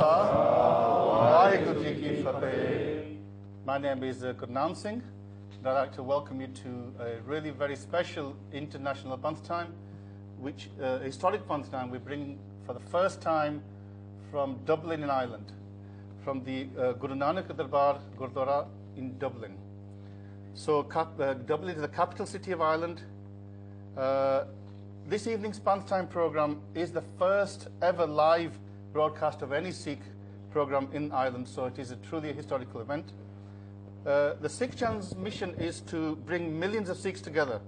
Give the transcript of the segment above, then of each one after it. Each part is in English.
My name is Gurnam Singh, and I'd like to welcome you to a really very special international Panth time, which historic Panth time we bring for the first time from Dublin in Ireland, from the Nanak Darbar Gurdwara in Dublin. So Dublin is the capital city of Ireland. This evening's Panth time program is the first ever live broadcast of any Sikh program in Ireland, so it is a truly historical event. The Sikh Channel's mission is to bring millions of Sikhs together.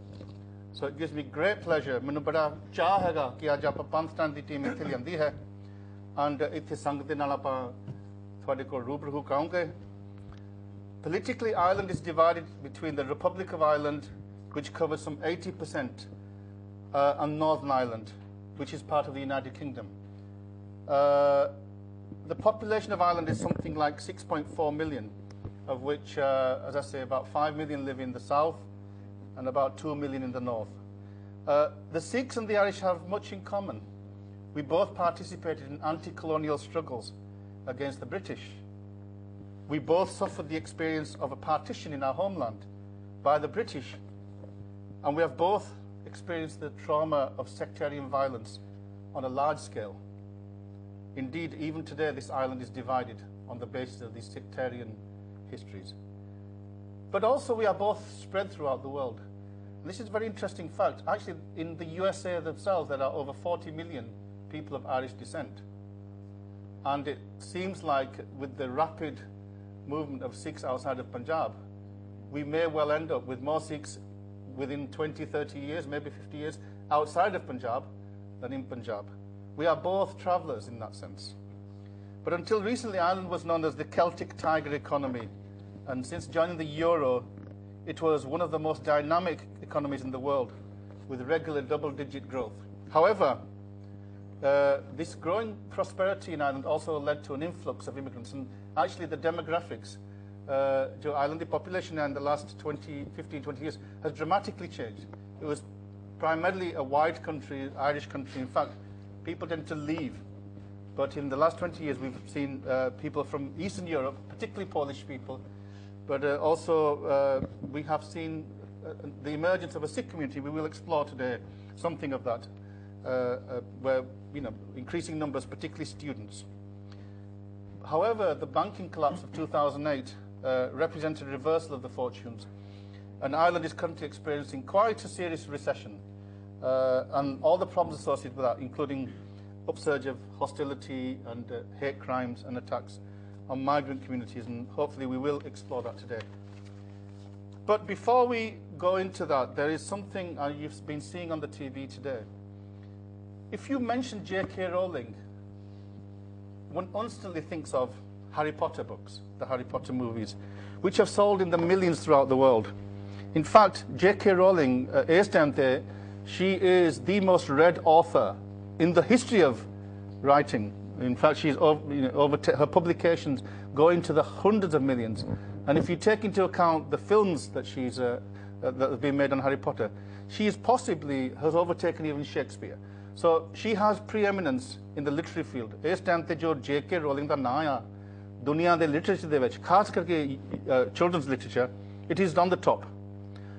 So it gives me great pleasure. Mainu bada chaah hega ki aaj aapa Panth time di team ithe liandi hai, and ithe sangat de naal aapa ਤੁਹਾਡੇ ਕੋਲ ਰੂਬਰੂ ਕਰਾਂਗੇ. Politically, Ireland is divided between the Republic of Ireland, which covers some 80%, and Northern Ireland, which is part of the United Kingdom. The population of Ireland is something like 6.4 million, of which, as I say, about 5 million live in the south and about 2 million in the north. The Sikhs and the Irish have much in common. We both participated in anti-colonial struggles against the British. We both suffered the experience of a partition in our homeland by the British, and we have both experienced the trauma of sectarian violence on a large scale. Indeed, even today, this island is divided on the basis of these sectarian histories. But also, we are both spread throughout the world. And this is a very interesting fact. Actually, in the USA themselves, there are over 40 million people of Irish descent. And it seems like with the rapid movement of Sikhs outside of Punjab, we may well end up with more Sikhs within 20, 30 years, maybe 50 years, outside of Punjab than in Punjab. We are both travellers in that sense. But until recently, Ireland was known as the Celtic Tiger economy. And since joining the Euro, it was one of the most dynamic economies in the world, with regular double-digit growth. However, this growing prosperity in Ireland also led to an influx of immigrants, and actually the demographics to Ireland, the population in the last 15, 20 years has dramatically changed. It was primarily a white country, Irish country. In fact, people tend to leave. But in the last 20 years, we've seen people from Eastern Europe, particularly Polish people, but also we have seen the emergence of a Sikh community. We will explore today something of that, where, increasing numbers, particularly students. However, the banking collapse of 2008 represented a reversal of the fortunes, and Ireland is currently experiencing quite a serious recession, and all the problems associated with that, including upsurge of hostility and hate crimes and attacks on migrant communities, and hopefully we will explore that today. But before we go into that, there is something you've been seeing on the TV today. If you mention J.K. Rowling, one instantly thinks of Harry Potter books, the Harry Potter movies, which have sold in the millions throughout the world. In fact, J.K. Rowling, she is the most read author in the history of writing. In fact, she's her publications go into the hundreds of millions. And if you take into account the films that that have been made on Harry Potter, she is has overtaken even Shakespeare. So she has preeminence in the literary field. Is time te jo J.K. Rowling da naam a dunia de literature de vich, khas karke children's literature, it is on the top.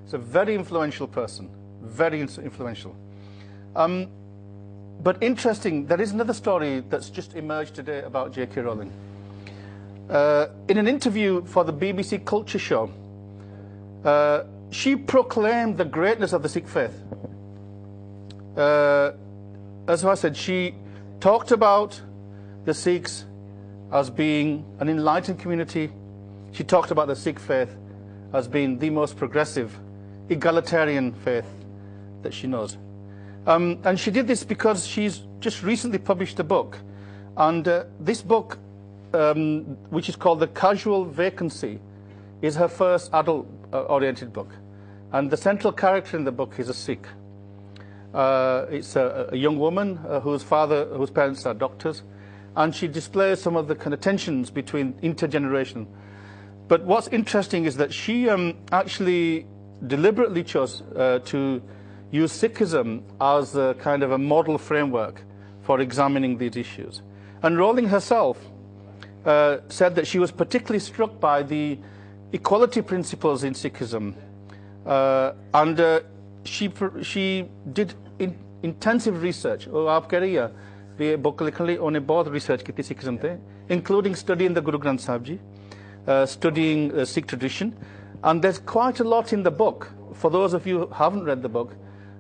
It's a very influential person, very influential. But interesting, there is another story that's just emerged today about J.K. Rowling. In an interview for the BBC Culture Show, she proclaimed the greatness of the Sikh faith. As I said, she talked about the Sikhs as being an enlightened community. She talked about the Sikh faith as being the most progressive, egalitarian faith that she knows. And she did this because she's just recently published a book. And this book, which is called The Casual Vacancy, is her first adult-oriented book. And the central character in the book is a Sikh. It's a young woman whose parents are doctors, and she displays some of the kind of tensions between intergeneration. But what's interesting is that she actually deliberately chose to use Sikhism as a kind of a model framework for examining these issues. And Rowling herself said that she was particularly struck by the equality principles in Sikhism. And she did intensive research. ਉਹ ਆਪ ਕਹਿ ਰਹੀ ਆ ਵੀ ਇਹ book ਲਿਖਣ ਲਈ ਉਹਨੇ ਬਹੁਤ ਰਿਸਰਚ ਕੀਤੀ ਸਿੱਖੀਜ਼ਮ ਤੇ, including studying the Guru Granth Sahib Ji, studying Sikh tradition. And there's quite a lot in the book, for those of you who haven't read the book,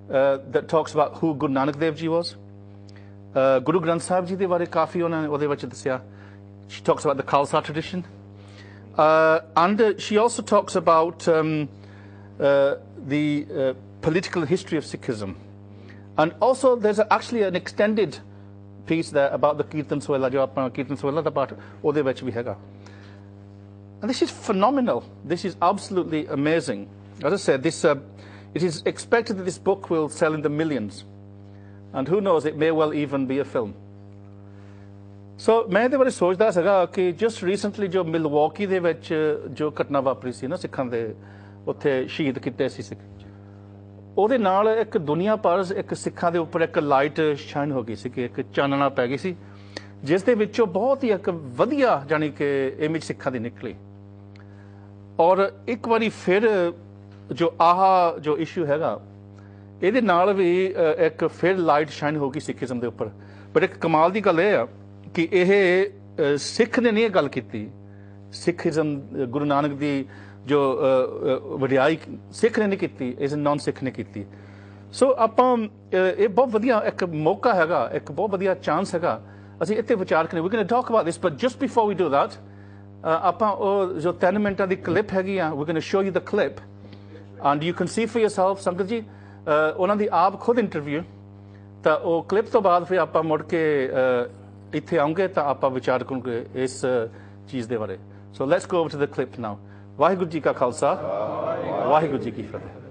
that talks about who Guru Nanak Dev Ji was. Guru Granth Sahib Ji ਦੇ ਬਾਰੇ ਕਾਫੀ ਉਹਨਾਂ ਉਹਦੇ ਵਿੱਚ ਦੱਸਿਆ. She talks about the Khalsa tradition. And she also talks about the political history of Sikhism. And also there's actually an extended piece there about the Kirtan Sohela, jo apna Kirtan Sohela da part ਉਹਦੇ ਵਿੱਚ ਵੀ ਹੈਗਾ. And this is phenomenal. This is absolutely amazing. As I said, it is expected that this book will sell in the millions. And who knows, it may well even be a film. So ਮੈਂ ਇਹਦੇ ਬਾਰੇ ਸੋਚਦਾ ਸੀਗਾ ਕਿ just recently ਜੋ Milwaukee ਦੇ ਵਿੱਚ ਜੋ ਘਟਨਾ ਵਾਪਰੀ ਸੀ ਨਾ ਸਿੱਖਾਂ ਦੇ ਉੱਥੇ ਸ਼ਹੀਦ ਕੀਤੇ ਸੀ ਸਿੱਖ, ਉਹਦੇ ਨਾਲ ਇੱਕ ਦੁਨੀਆ ਭਰ ਇੱਕ ਸਿੱਖਾਂ ਦੇ ਉੱਪਰ ਇੱਕ ਲਾਈਟ ਸ਼ਾਈਨ ਹੋ ਗਈ ਸੀ ਕਿ ਇੱਕ ਚਾਨਣਾ ਪੈ ਗਈ ਸੀ, ਜਿਸ ਦੇ ਵਿੱਚੋਂ ਬਹੁਤ ਹੀ ਇੱਕ ਵਧੀਆ ਜਾਣੀ ਕਿ ਇਮੇਜ ਸਿੱਖਾਂ ਦੀ ਨਿਕਲੀ। ਔਰ ਇੱਕ ਵਾਰੀ ਫਿਰ ਜੋ ਆਹ ਜੋ ਇਸ਼ੂ ਹੈਗਾ ਇਹਦੇ ਨਾਲ ਵੀ ਇੱਕ ਫਿਰ ਲਾਈਟ ਸ਼ਾਈਨ ਹੋ ਗਈ ਸਿੱਖੀਜ਼ਮ ਦੇ ਉੱਪਰ। ਪਰ ਇੱਕ ਕਮਾਲ ਦੀ ਗੱਲ ਇਹ ਆ ਕਿ ਇਹ ਸਿੱਖ ਨੇ ਨਹੀਂ ਇਹ ਗੱਲ ਕੀਤੀ, ਸਿੱਖੀਜ਼ਮ ਗੁਰੂ ਨਾਨਕ ਦੀ ਜੋ ਵਡਿਆਈ ਸਿੱਖ ਨੇ ਨਹੀਂ ਕੀਤੀ, ਇਸ ਨਾਨ ਸਿੱਖ ਨੇ ਕੀਤੀ। ਸੋ ਆਪਾਂ ਇਹ ਬਹੁਤ ਵਧੀਆ ਇੱਕ ਮੌਕਾ ਹੈਗਾ, ਇੱਕ ਬਹੁਤ ਵਧੀਆ ਚਾਂਸ ਹੈਗਾ, ਅਸੀਂ ਇੱਥੇ ਵਿਚਾਰ ਕਰੀਏ। We can talk about this, but just before we do that ਆਪਾਂ ਉਹ ਜੋ 3 ਮਿੰਟਾਂ ਦੀ ਕਲਿੱਪ ਹੈਗੀ ਆ, we can show you the clip and you can see for yourself. ਸੰਗਤ ਜੀ ਉਹਨਾਂ ਦੀ ਆਪ ਖੁਦ ਇੰਟਰਵਿਊ, ਤਾਂ ਉਹ ਕਲਿੱਪ ਤੋਂ ਬਾਅਦ ਫਿਰ ਆਪਾਂ ਮੁੜ ਕੇ ਇੱਥੇ ਆਉਂਗੇ ਤਾਂ ਆਪਾਂ ਵਿਚਾਰ ਕਰਾਂਗੇ ਇਸ ਚੀਜ਼ ਦੇ ਬਾਰੇ। So let's go over to the clip now. Waheguru ji ਕਾ ਖਾਲਸਾ, ਵਾਹਿਗੁਰੂ ਜੀ ਕੀ ਫਤਿਹ।